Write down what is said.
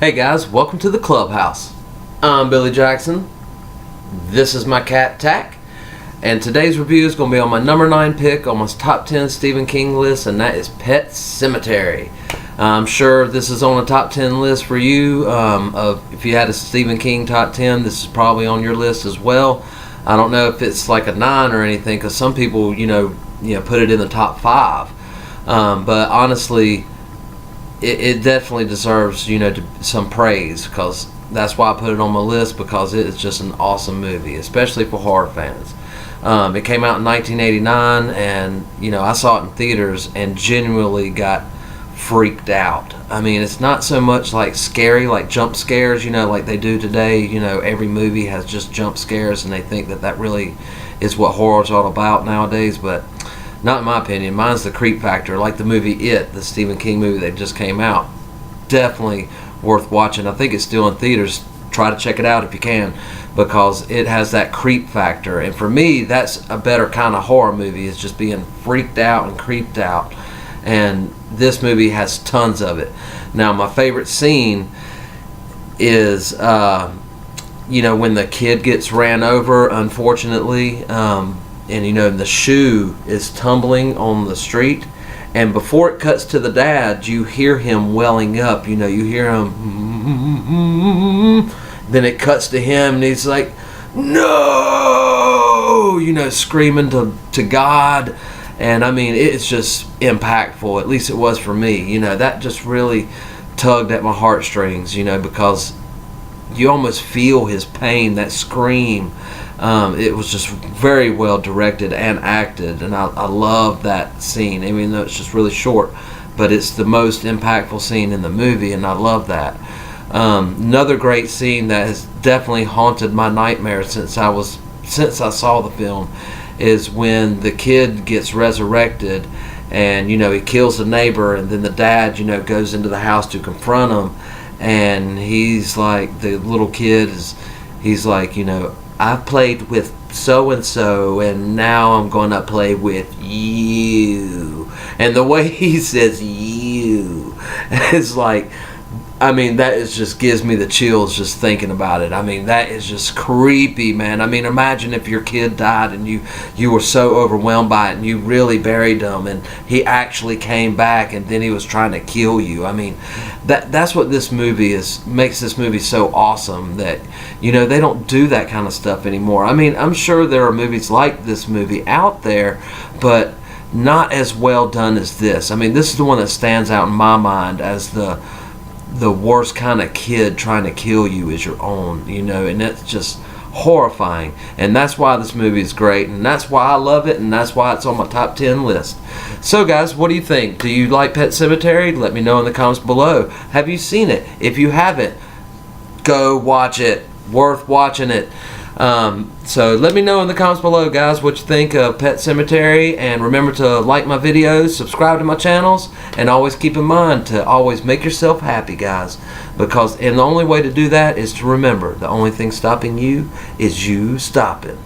Hey guys, welcome to the clubhouse. I'm Billy Jackson. This is my cat Tack, and today's review is going to be on my number 9 pick on my top 10 Stephen King list, and that is Pet Semetary. I'm sure this is on a top 10 list for you. If you had a Stephen King top 10, this is probably on your list as well. I don't know if it's like a 9 or anything, because some people, you know, put it in the top 5. But honestly, it definitely deserves, some praise, because that's why I put it on my list, because it is just an awesome movie, especially for horror fans. It came out in 1989, and I saw it in theaters and genuinely got freaked out. I mean, it's not so much like scary, like jump scares, like they do today. Every movie has just jump scares, and they think that really is what horror's all about nowadays, but not in my opinion. Mine's the creep factor, like the movie It, the Stephen King movie that just came out. Definitely worth watching. I think it's still in theaters. Try to check it out if you can, because it has that creep factor. And for me, that's a better kind of horror movie, is just being freaked out and creeped out. And this movie has tons of it. Now, my favorite scene is, when the kid gets ran over, unfortunately, and the shoe is tumbling on the street, and before it cuts to the dad, you hear him welling up. You hear him. Then it cuts to him, and he's like, "No!" Screaming to God. And I mean, it's just impactful. At least it was for me. That just really tugged at my heartstrings. Because you almost feel his pain, that scream. It was just very well directed and acted, and I love that scene, even though it's just really short, but it's the most impactful scene in the movie, and I love that. Another great scene that has definitely haunted my nightmares since I saw the film is when the kid gets resurrected, and he kills the neighbor, and then the dad goes into the house to confront him, and he's like, the little kid he's like, "I've played with so-and-so, and now I'm going to play with you." And the way he says "you" is like, I mean, that just gives me the chills just thinking about it. I mean, that is just creepy, man. I mean, imagine if your kid died and you were so overwhelmed by it, and you really buried him, and he actually came back, and then he was trying to kill you. I mean, that's what this movie makes this movie so awesome, that they don't do that kind of stuff anymore. I mean, I'm sure there are movies like this movie out there, but not as well done as this. I mean, this is the one that stands out in my mind as the worst kind of kid trying to kill you is your own, and it's just horrifying. And that's why this movie is great, and that's why I love it, and that's why it's on my top 10 list. So guys, what do you think? Do you like Pet Semetary? Let me know in the comments below. Have you seen it? If you haven't, go watch it. Worth watching it. So let me know in the comments below, guys, what you think of Pet Semetary, and remember to like my videos, subscribe to my channels, and always keep in mind to always make yourself happy, guys, and the only way to do that is to remember the only thing stopping you is you stopping.